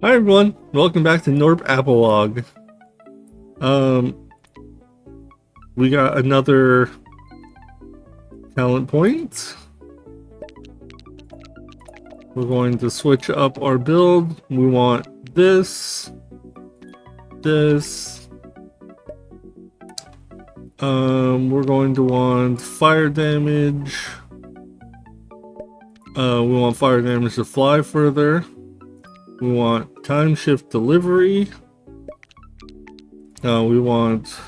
Hi everyone, welcome back to Gnorp Apologue. Um, we got another talent point. We're going to switch up our build. We want this. We're going to want fire damage. We want fire damage to fly further. We want time shift delivery. We want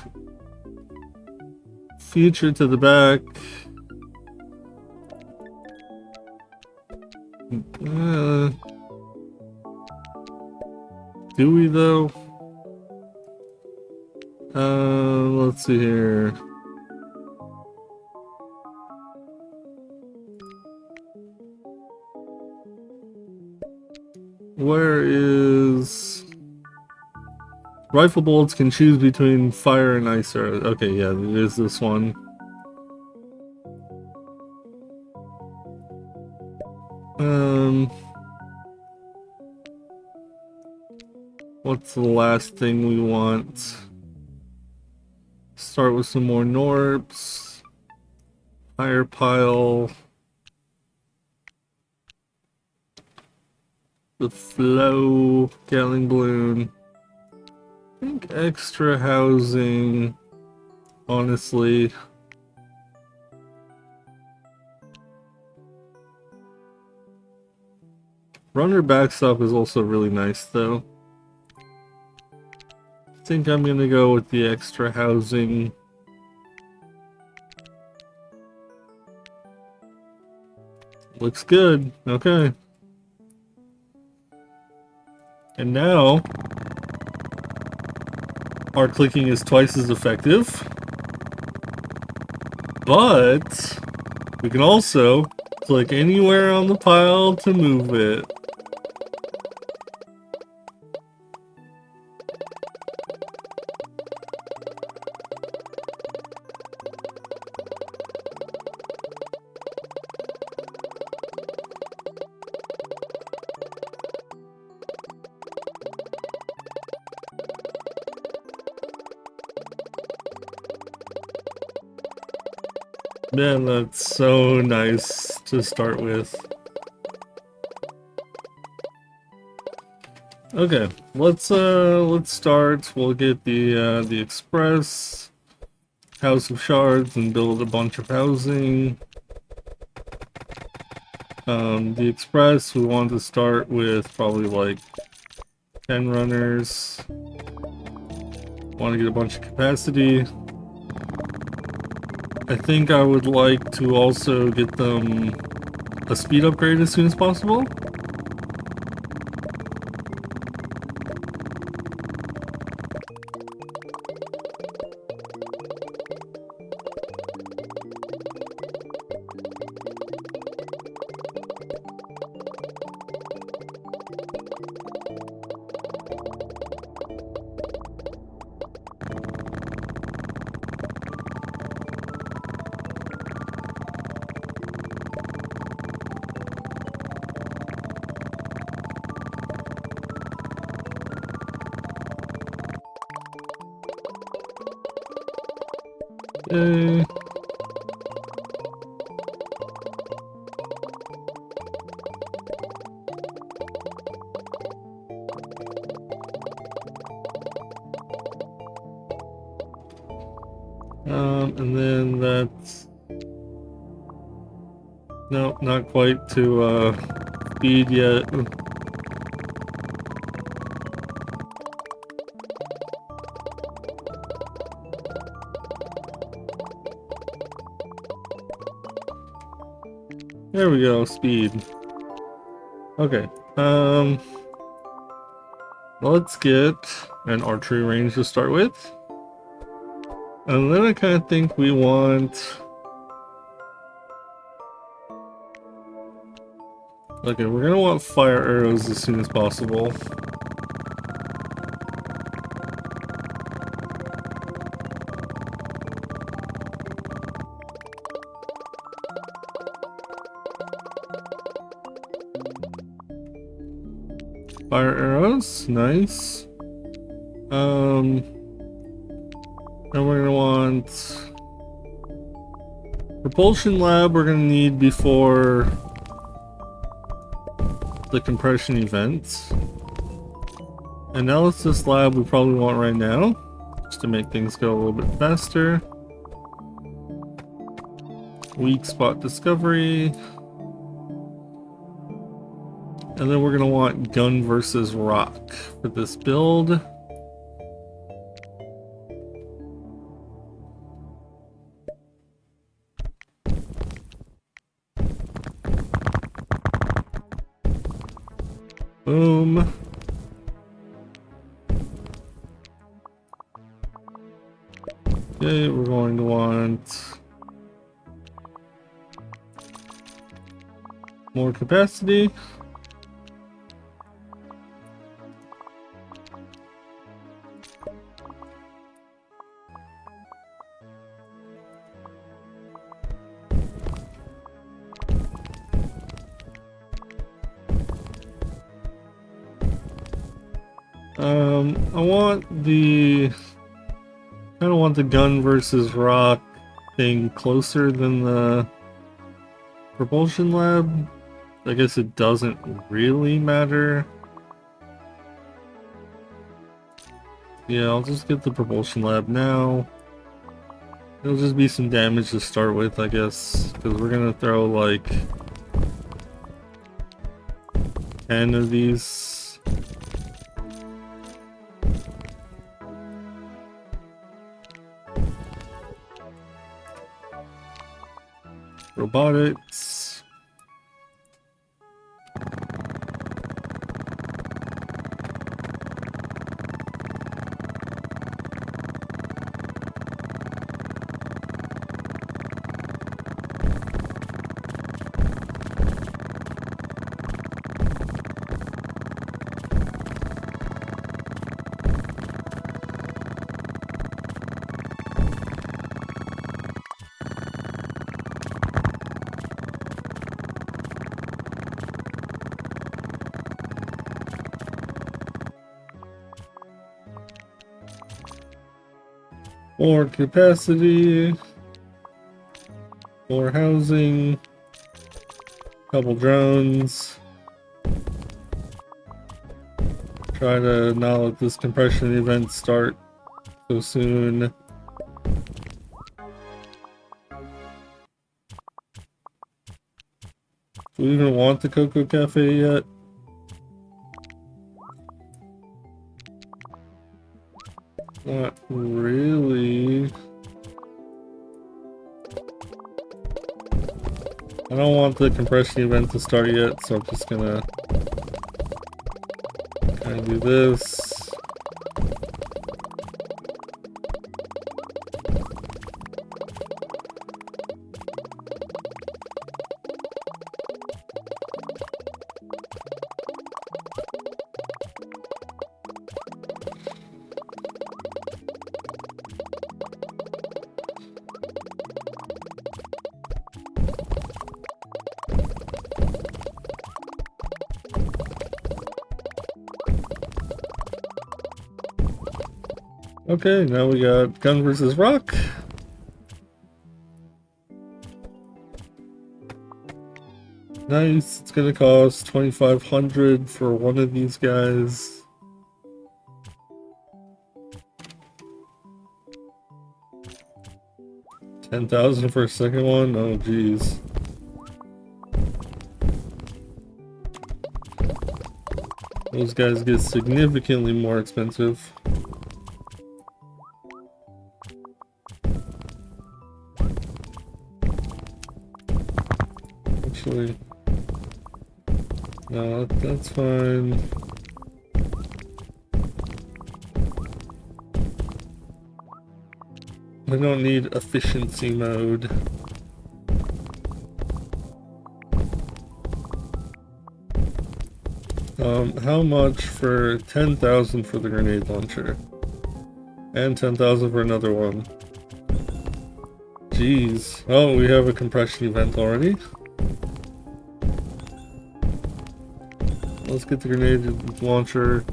future to the back. Do we though? Let's see here. Where is... Rifle bolts can choose between fire and ice arrows. Okay, yeah, it is this one. What's the last thing we want? Start with some more Gnorps. Higher pile. The flow. Gatling balloon. I think extra housing. Honestly. Runner backstop is also really nice though. I think I'm gonna go with the extra housing. Looks good. Okay. And now our clicking is twice as effective. But we can also click anywhere on the pile to move it. Man, that's so nice to start with. Okay, let's start. We'll get the express house of shards and build a bunch of housing. The express, we want to start with probably like 10 runners. Want to get a bunch of capacity. I think I would like to also get them a speed upgrade as soon as possible. Yay. And then that's... Nope, not quite to speed yet. There we go, speed. Okay, let's get an archery range to start with. And then I kind of think we want... Okay, we're gonna want fire arrows as soon as possible. Fire arrows, nice. Then we're gonna want propulsion lab. We're gonna need before the compression event. Analysis lab we probably want right now, just to make things go a little bit faster. Weak spot discovery. And then we're gonna want gun versus rock for this build. Boom. Okay, we're going to want more capacity. I kind of want the gun versus rock thing closer than the propulsion lab. I guess it doesn't really matter. Yeah, I'll just get the propulsion lab now. It'll just be some damage to start with, I guess, because we're gonna throw like 10 of these. Robotics. More capacity, more housing, couple drones. Try to not let this compression event start so soon. Do we even want the Cocoa Cafe yet? Not really. I don't want the compression event to start yet, so I'm just gonna kind of do this. Okay, now we got gun versus rock. Nice, it's gonna cost 2,500 for one of these guys. $10,000 for a second one? Oh geez. Those guys get significantly more expensive. Actually, no, that's fine. I don't need efficiency mode. How much for 10,000 for the grenade launcher? And 10,000 for another one. Jeez. Oh, we have a compression event already. Let's get the grenade launcher.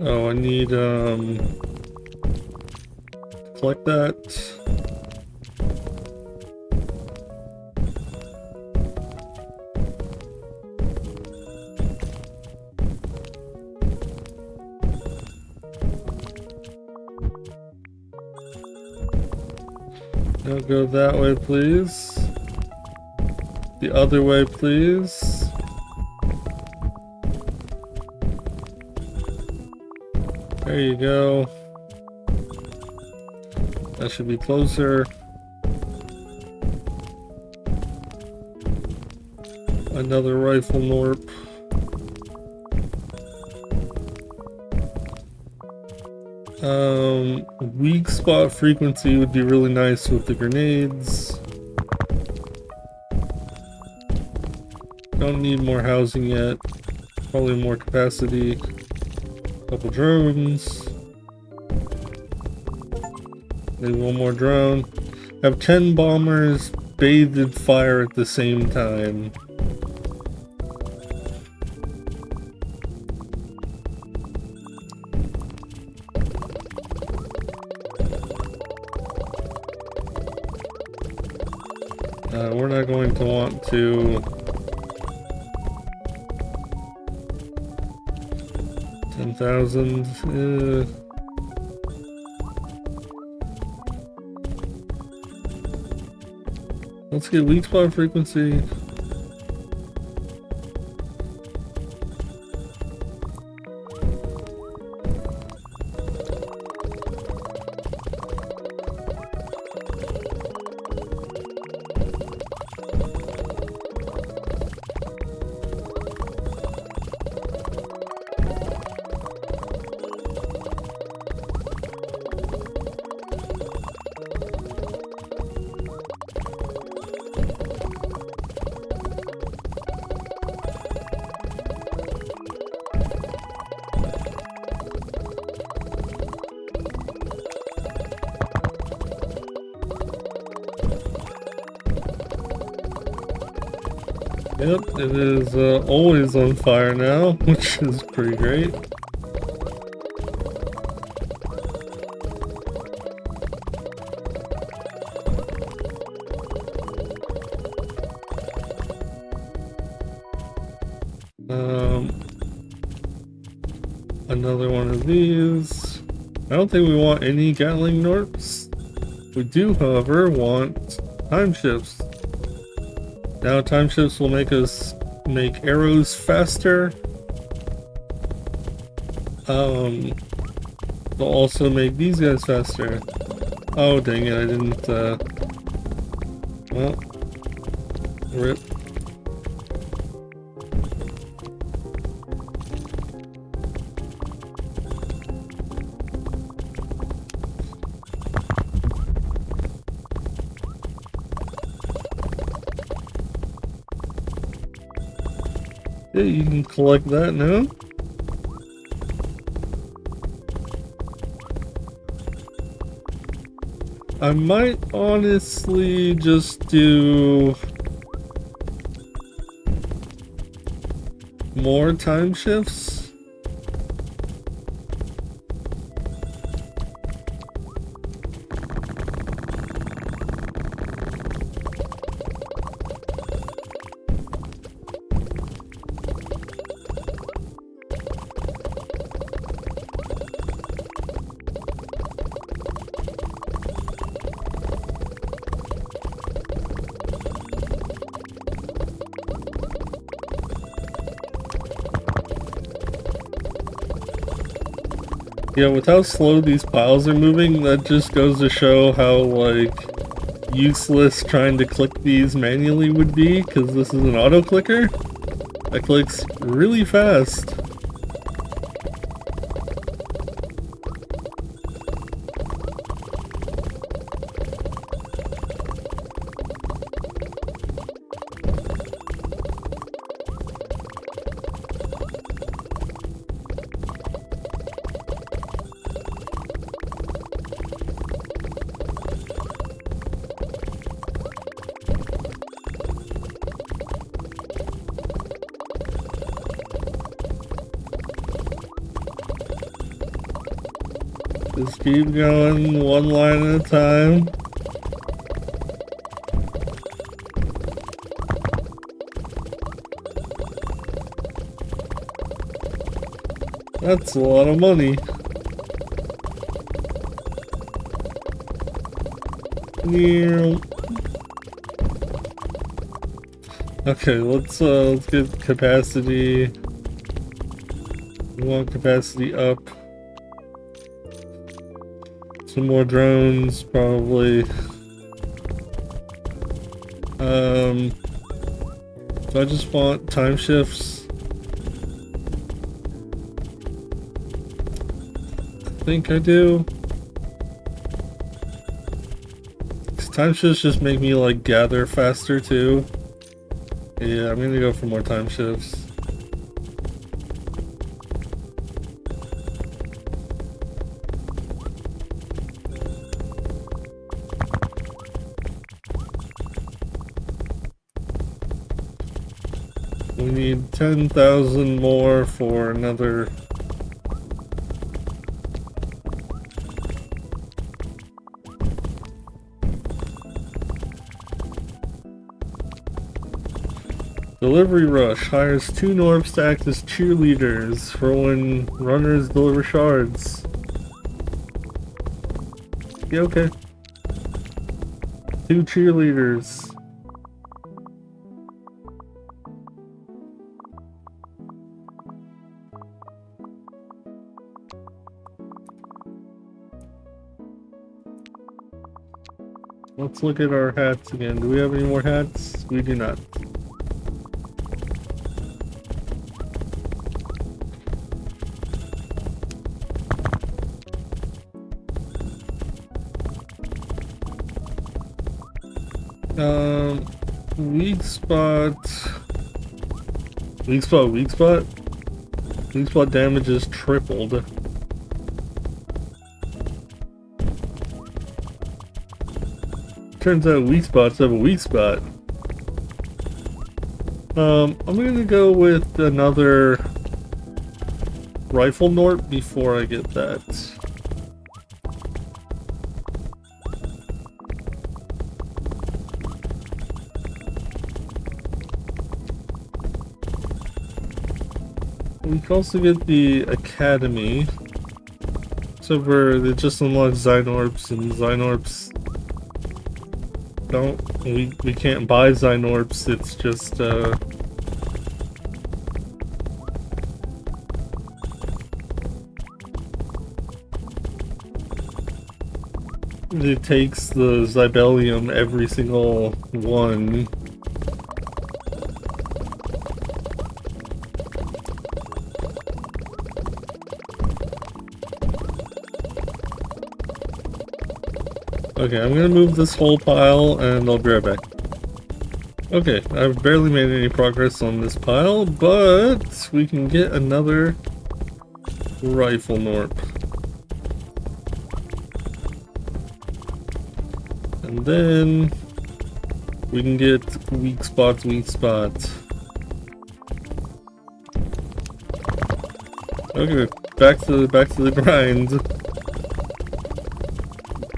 Oh, I need, collect that. Now go that way, please. The other way, please. There you go. That should be closer. Another rifle Gnorp. Weak spot frequency would be really nice with the grenades. Don't need more housing yet. Probably more capacity. Couple drones. Maybe one more drone. Have 10 bombers bathed in fire at the same time. We're not going to want to 10,000. Let's get weak spot frequency. Yep, it is always on fire now, which is pretty great. Another one of these. I don't think we want any Gatling Gnorps. We do, however, want time shifts. Now time shifts will make us make arrows faster. They'll also make these guys faster. Oh dang it, I didn't well, rip. Yeah, you can collect that now. I might honestly just do more time shifts. Yeah, with how slow these piles are moving, that just goes to show how, like, useless trying to click these manually would be, because this is an auto clicker that clicks really fast. Just keep going one line at a time. That's a lot of money. Okay, let's get capacity. We want capacity up. Some more drones, probably. So I just want time shifts. I think I do. Time shifts just make me like gather faster too. Yeah, I'm gonna go for more time shifts. We need 10,000 more for another. Delivery Rush hires 2 Gnorps to act as cheerleaders for when runners deliver shards. Yeah, okay. 2 cheerleaders. Let's look at our hats again. Do we have any more hats? We do not. Weak spot. Weak spot, weak spot? Weak spot damage is tripled. Turns out weak spots have a weak spot. I'm gonna go with another rifle Gnorp before I get that. We can also get the Academy. Except for they just unlock Gnorps, and Gnorps don't, we can't buy Gnorps, it's just it takes the Zybellium every single one. Okay, I'm gonna move this whole pile and I'll be right back. Okay, I've barely made any progress on this pile, but we can get another rifle Gnorp. And then we can get weak spots, weak spots. Okay, back to the grind.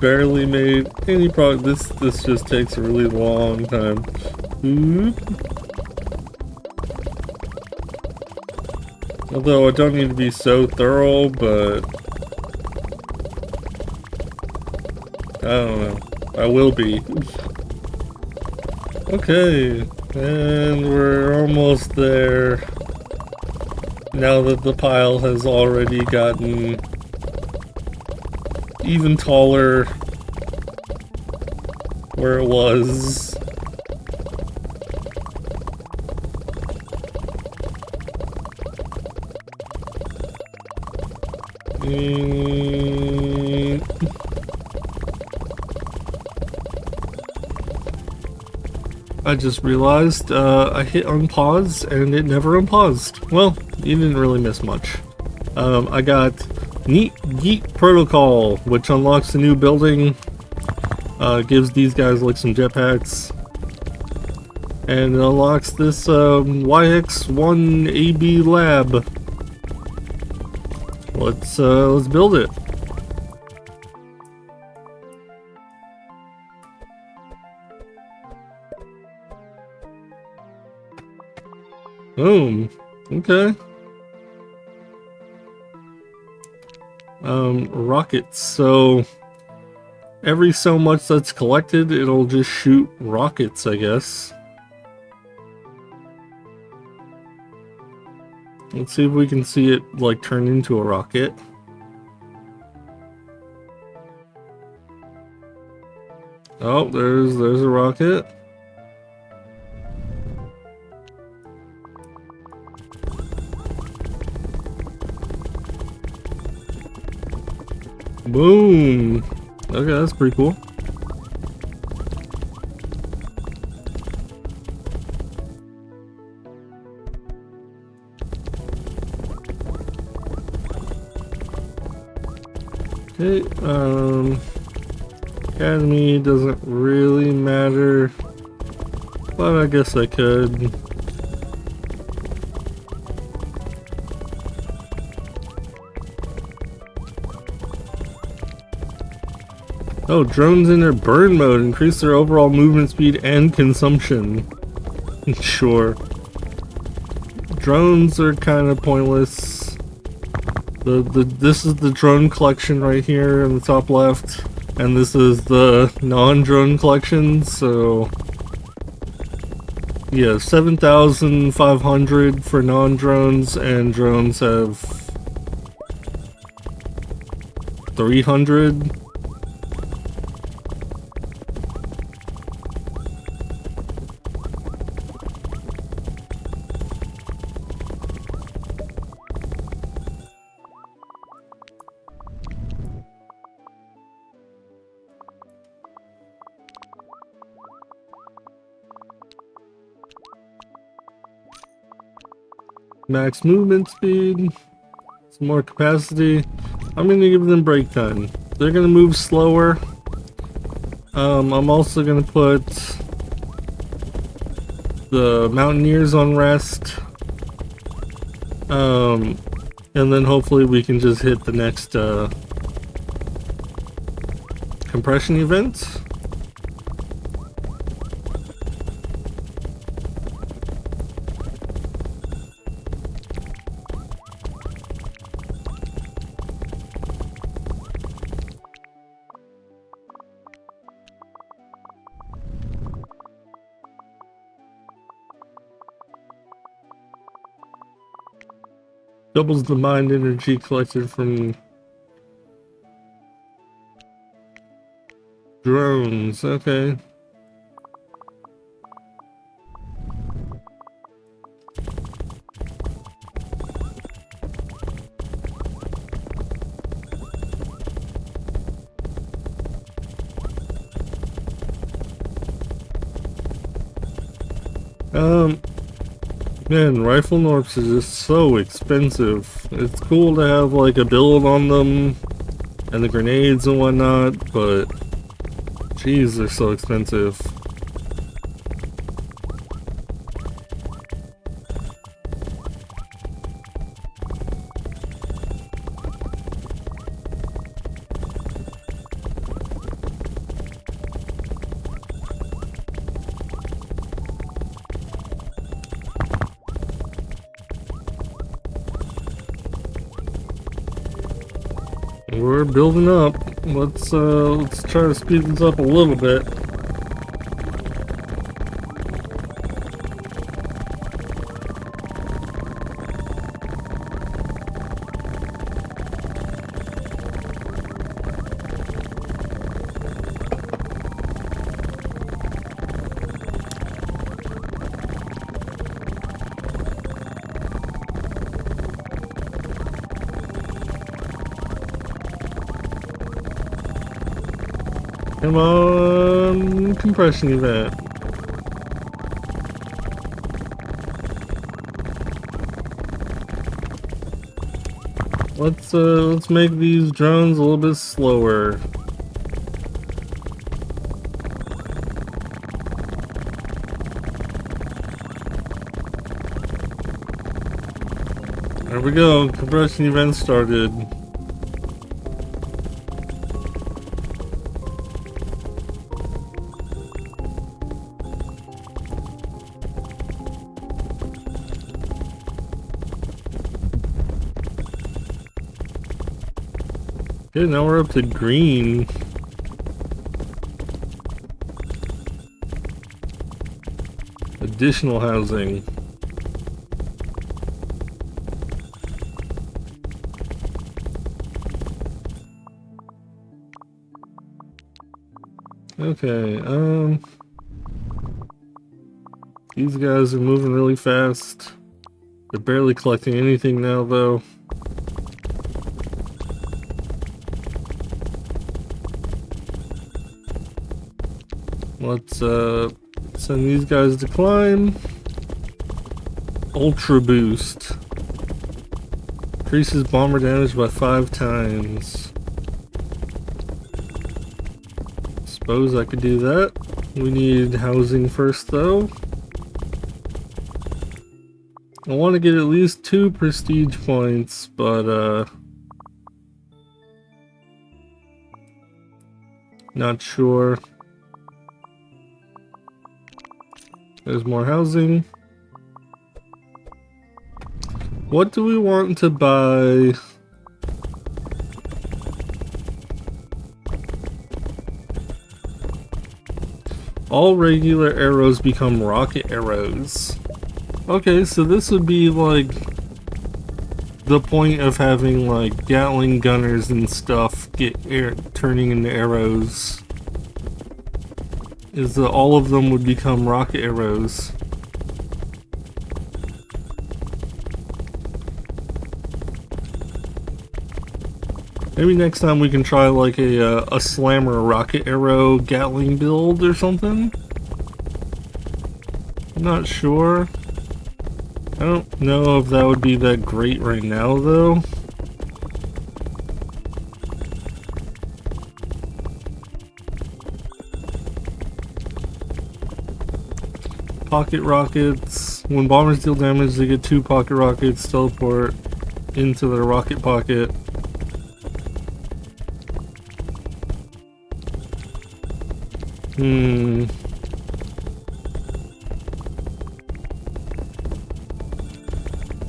Barely made any progress. This just takes a really long time. Oop. Although I don't need to be so thorough, but I don't know. I will be. Okay, and we're almost there. Now that the pile has already gotten even taller where it was. I just realized I hit unpause and it never unpaused. Well, you didn't really miss much. I got Neat Geek Protocol, which unlocks a new building, gives these guys like some jetpacks, and it unlocks this YX1 AB lab. Let's build it. Boom. Okay. Rockets. So every so much that's collected, it'll just shoot rockets, I guess. Let's see if we can see it like turn into a rocket. Oh, there's a rocket. Boom. Okay, that's pretty cool. Okay, Academy doesn't really matter, but I guess I could. Oh, drones in their burn mode increase their overall movement speed and consumption. Sure. Drones are kind of pointless. This is the drone collection right here in the top left, and this is the non-drone collection, so yeah, 7,500 for non-drones, and drones have 300. Max movement speed, some more capacity. I'm gonna give them break time. They're gonna move slower. I'm also gonna put the Mountaineers on rest. And then hopefully we can just hit the next compression event. Doubles the mind energy collected from drones. Okay. Man, rifle Gnorps is just so expensive. It's cool to have like a build on them and the grenades and whatnot, but jeez, they're so expensive. We're building up. Let's try to speed this up a little bit. Come on, compression event. Let's make these drones a little bit slower. There we go, compression event started. Okay, now we're up to green. Additional housing. Okay, these guys are moving really fast. They're barely collecting anything now, though. Let's send these guys to climb. Ultra boost. Increases bomber damage by 5 times. Suppose I could do that. We need housing first, though. I want to get at least 2 prestige points, but not sure. There's more housing. What do we want to buy? All regular arrows become rocket arrows. Okay, so this would be like the point of having like Gatling gunners and stuff turning into arrows. Is that all of them would become rocket arrows. Maybe next time we can try like a slammer rocket arrow Gatling build or something. I'm not sure. I don't know if that would be that great right now though. Pocket rockets. When bombers deal damage, they get 2 pocket rockets, teleport into their rocket pocket.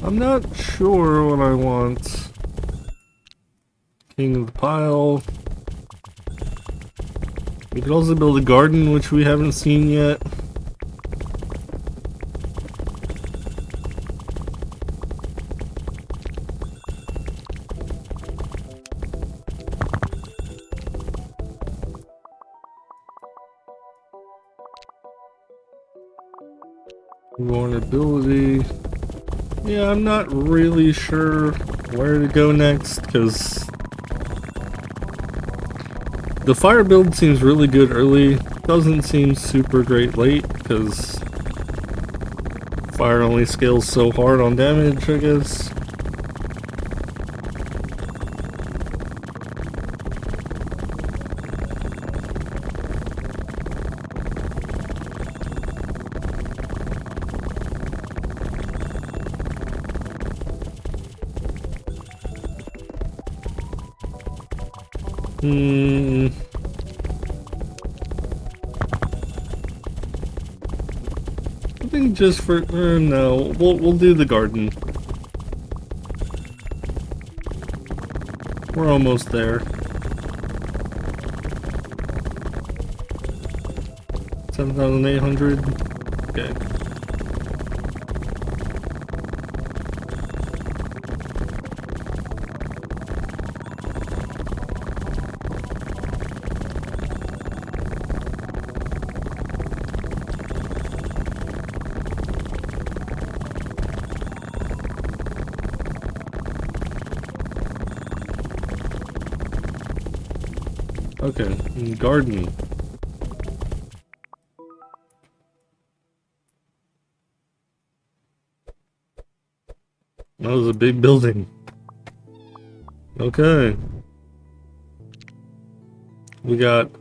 I'm not sure what I want. King of the pile. We could also build a garden, which we haven't seen yet. Vulnerability. Yeah, I'm not really sure where to go next, because the fire build seems really good early. Doesn't seem super great late, because fire only scales so hard on damage, I guess. I think just for no, we'll do the garden. We're almost there. 7,800. Okay. Okay, garden. That was a big building. Okay. We got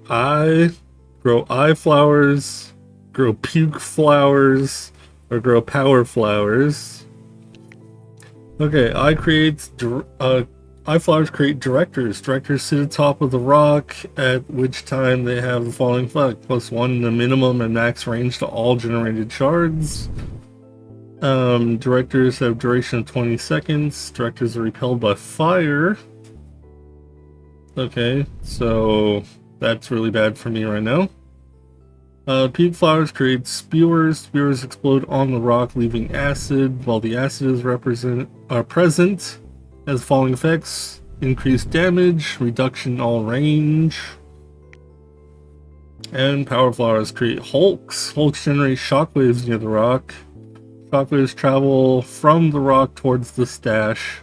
grow eye flowers, grow puke flowers, or grow power flowers. Okay, eye flowers create directors. Directors sit atop of the rock, at which time they have the following effect: +1 the minimum and max range to all generated shards. Directors have duration of 20 seconds. Directors are repelled by fire. Okay, so that's really bad for me right now. Puke flowers create spewers. Spewers explode on the rock, leaving acid. While the acid is present as falling effects: increased damage, reduction in all range. And power flowers create hulks. Hulks generate shockwaves near the rock. Shockwaves travel from the rock towards the stash.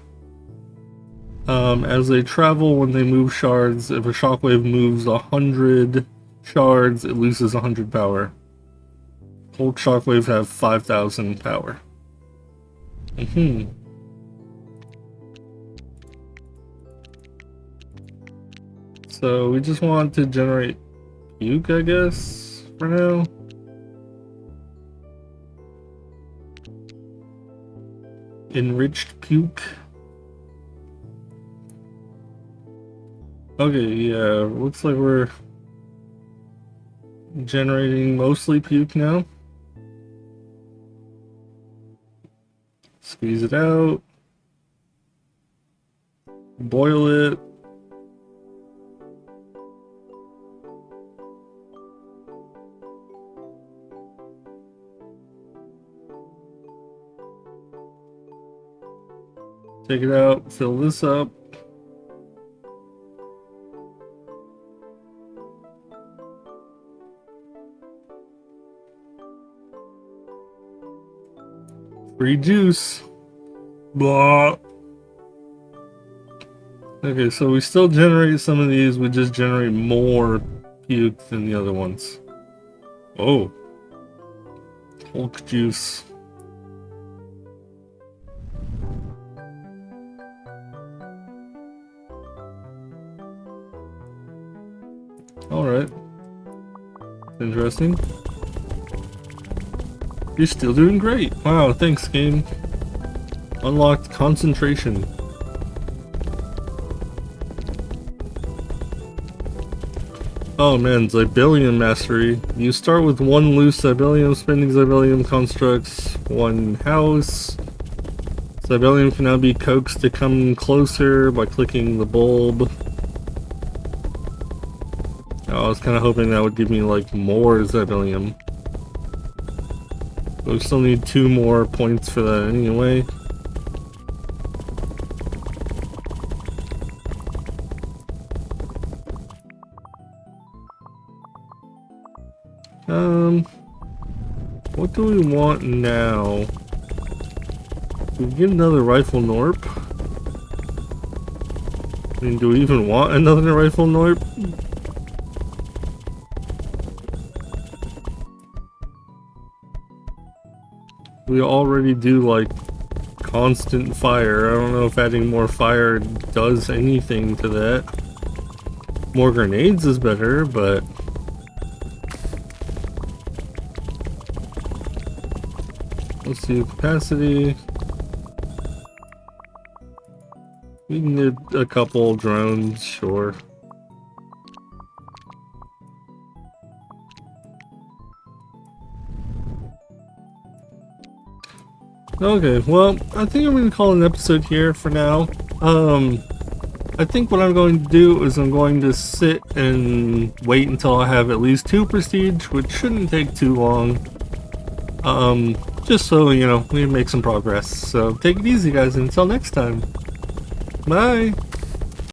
As they travel, when they move shards, if a shockwave moves 100 shards, it loses 100 power. Hulk shockwaves have 5,000 power. So we just want to generate Puke, I guess, for now. Enriched Puke. Okay, yeah, looks like we're generating mostly Puke now. Squeeze it out. Boil it. Take it out, fill this up. Free juice. Blah. Okay, so we still generate some of these, we just generate more Puke than the other ones. Oh. Hulk juice. Alright. Interesting. You're still doing great. Wow, thanks, game. Unlocked concentration. Oh man, Zybellium Mastery. You start with one loose Zybellium, spending Zybellium constructs, one house. Zybellium can now be coaxed to come closer by clicking the bulb. Oh, I was kind of hoping that would give me like more Zybellium. But we still need 2 more points for that anyway. What do we want now? Do we get another rifle Gnorp? I mean, do we even want another rifle Gnorp? We already do like constant fire. I don't know if adding more fire does anything to that. More grenades is better, but let's see capacity. We can get a couple drones, sure. Okay, well, I think I'm going to call it an episode here for now. I think what I'm going to do is I'm going to sit and wait until I have at least 2 prestige, which shouldn't take too long. Just so, you know, we make some progress. So take it easy, guys, until next time. Bye!